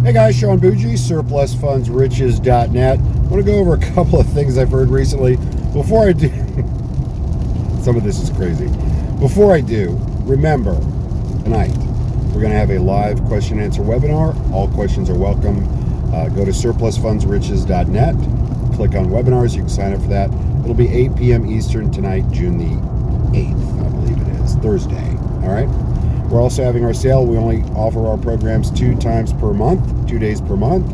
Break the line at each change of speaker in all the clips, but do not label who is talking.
Hey guys, Sean Bougie, surplusfundsriches.net. I want to go over a couple of things I've heard recently. Before I do, some of this is crazy. Before I do, remember, tonight, we're going to have a live question and answer webinar. All questions are welcome. Go to surplusfundsriches.net, click on webinars. You can sign up for that. It'll be 8 p.m. Eastern tonight, June the 8th, I believe it is, Thursday. All right? We're also having our sale. We only offer our programs 2 times per month, 2 days per month.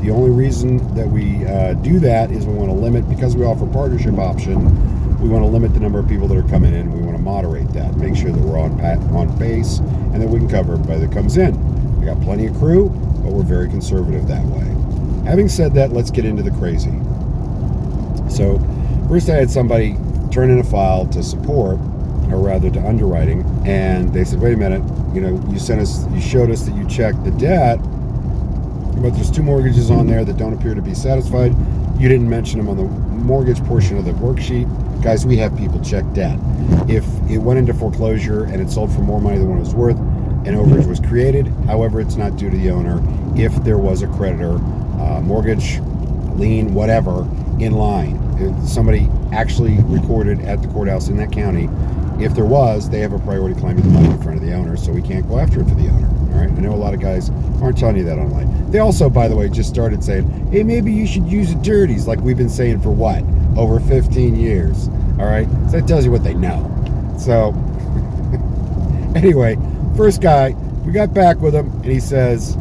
The only reason that we do that is we want to limit, because we offer partnership option, we want to limit the number of people that are coming in. We want to moderate that, make sure that we're on pace, and that we can cover everybody that comes in. We got plenty of crew, but we're very conservative that way. Having said that, let's get into the crazy. So first I had somebody turn in a file to support, or rather to underwriting, and they said, wait a minute, you showed us that you checked the debt, but there's 2 mortgages on there that don't appear to be satisfied. You didn't mention them on the mortgage portion of the worksheet. Guys, we have people check debt. If it went into foreclosure and it sold for more money than what it was worth, an overage was created. However, it's not due to the owner if there was a creditor, mortgage, lien, whatever, in line. If somebody actually recorded at the courthouse in that county. If there was, they have a priority claiming the money in front of the owner, so we can't go after it for the owner. All right, I know a lot of guys aren't telling you that online. They also, by the way, just started saying, hey, maybe you should use attorneys, like we've been saying for what? Over 15 years. All right, so that tells you what they know. So, anyway, first guy, we got back with him, and he says,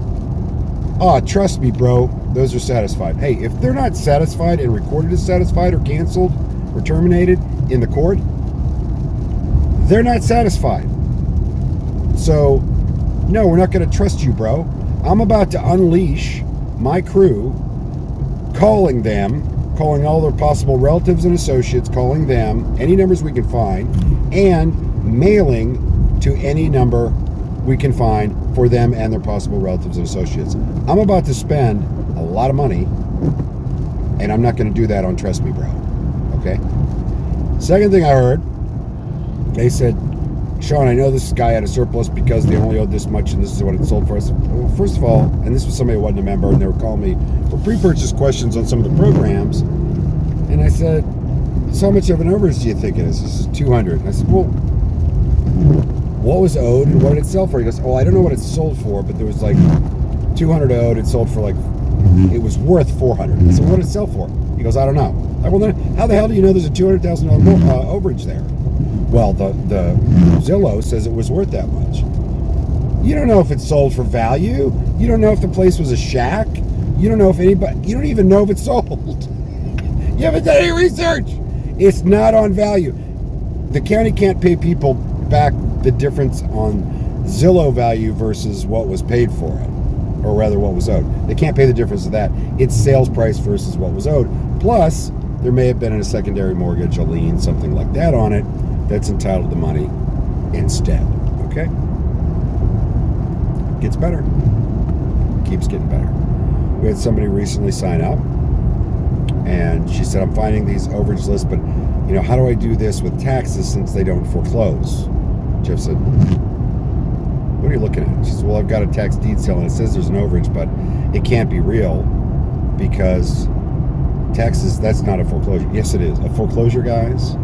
oh, trust me, bro, those are satisfied. Hey, if they're not satisfied and recorded as satisfied or canceled or terminated in the court, they're not satisfied. So, no, we're not going to trust you, bro. I'm about to unleash my crew, calling all their possible relatives and associates, calling them, any numbers we can find, and mailing to any number we can find for them and their possible relatives and associates. I'm about to spend a lot of money, and I'm not going to do that on Trust Me, Bro. Okay? Second thing I heard, they said, Sean, I know this guy had a surplus because they only owed this much and this is what it sold for. I said, well, first of all, and this was somebody who wasn't a member, and they were calling me for pre-purchase questions on some of the programs. And I said, so how much of an overage do you think it is? This is 200. And I said, well, what was owed and what did it sell for? He goes, oh, I don't know what it sold for, but there was like 200 owed. It sold for it was worth 400. I said, what did it sell for? He goes, I don't know. I well, then how the hell do you know there's a $200,000 overage there? Well, the Zillow says it was worth that much. You don't know if it sold for value. You don't know if the place was a shack. You don't know if anybody, you don't even know if it sold. You haven't done any research. It's not on value. The county can't pay people back the difference on Zillow value versus what was paid for it, or rather what was owed. They can't pay the difference of that. It's sales price versus what was owed. Plus, there may have been a secondary mortgage, a lien, something like that on it that's entitled to money instead. Okay? Gets better. Keeps getting better. We had somebody recently sign up, and she said, I'm finding these overage lists, but how do I do this with taxes since they don't foreclose? Jeff said, what are you looking at? She said, well, I've got a tax deed sale and it says there's an overage, but it can't be real because taxes, that's not a foreclosure. Yes, it is. A foreclosure, guys,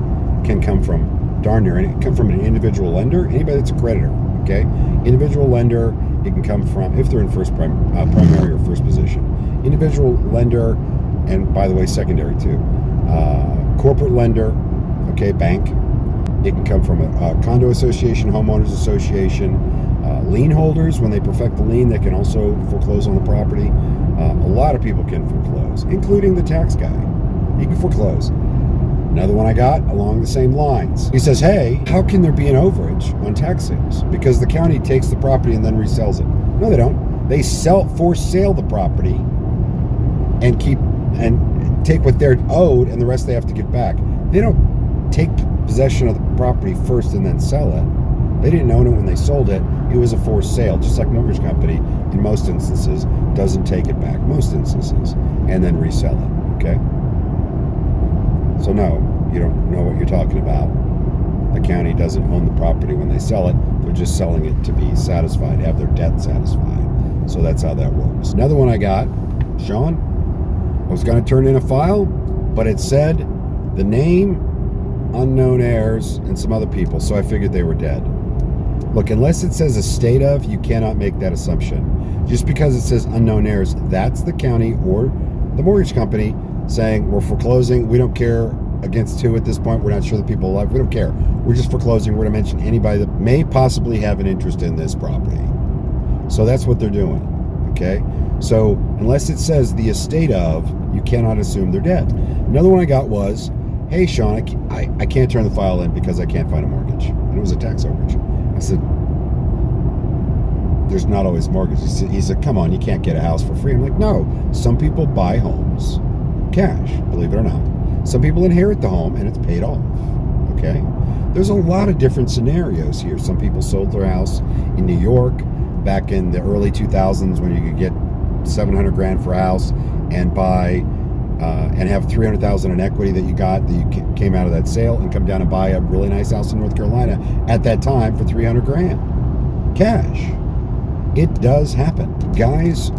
can come from darn near, and it come from an individual lender, anybody that's a creditor, okay? Individual lender, it can come from, if they're in primary or first position. Individual lender, and by the way, secondary too. Corporate lender, okay, bank. It can come from a condo association, homeowners association, lien holders. When they perfect the lien, they can also foreclose on the property. A lot of people can foreclose, including the tax guy. He can foreclose. Another one I got along the same lines. He says, hey, how can there be an overage on tax sales? Because the county takes the property and then resells it. No, they don't. They for sale the property and take what they're owed, and the rest they have to get back. They don't take possession of the property first and then sell it. They didn't own it when they sold it. It was a forced sale, just like mortgage company in most instances doesn't take it back, most instances, and then resell it, okay? So no, you don't know what you're talking about. The county doesn't own the property when they sell it. They're just selling it to be satisfied, have their debt satisfied. So that's how that works. Another one I got, Sean, I was going to turn in a file, but it said the name, unknown heirs, and some other people, so I figured they were dead. Look, unless it says estate of, you cannot make that assumption. Just because it says unknown heirs, that's the county or the mortgage company saying we're foreclosing, we don't care against who at this point, we're not sure the people are alive, we don't care. We're just foreclosing, we're going to mention anybody that may possibly have an interest in this property. So that's what they're doing, okay? So unless it says the estate of, you cannot assume they're dead. Another one I got was, hey, Sean, I can't turn the file in because I can't find a mortgage. And it was a tax overage. I said, there's not always mortgages. He said, come on, you can't get a house for free. I'm like, no, some people buy homes cash, believe it or not. Some people inherit the home and it's paid off, okay? There's a lot of different scenarios here. Some people sold their house in New York back in the early 2000s when you could get $700,000 for a house and buy and have $300,000 in equity that you got, that you came out of that sale, and come down and buy a really nice house in North Carolina at that time for $300,000 cash. It does happen, guys.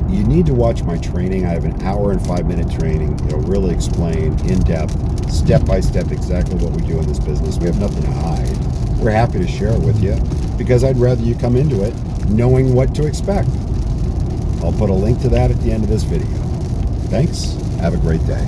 You need to watch my training. I have an hour and 5-minute training. It'll really explain in depth, step by step, exactly what we do in this business. We have nothing to hide. We're happy to share it with you because I'd rather you come into it knowing what to expect. I'll put a link to that at the end of this video. Thanks. Have a great day.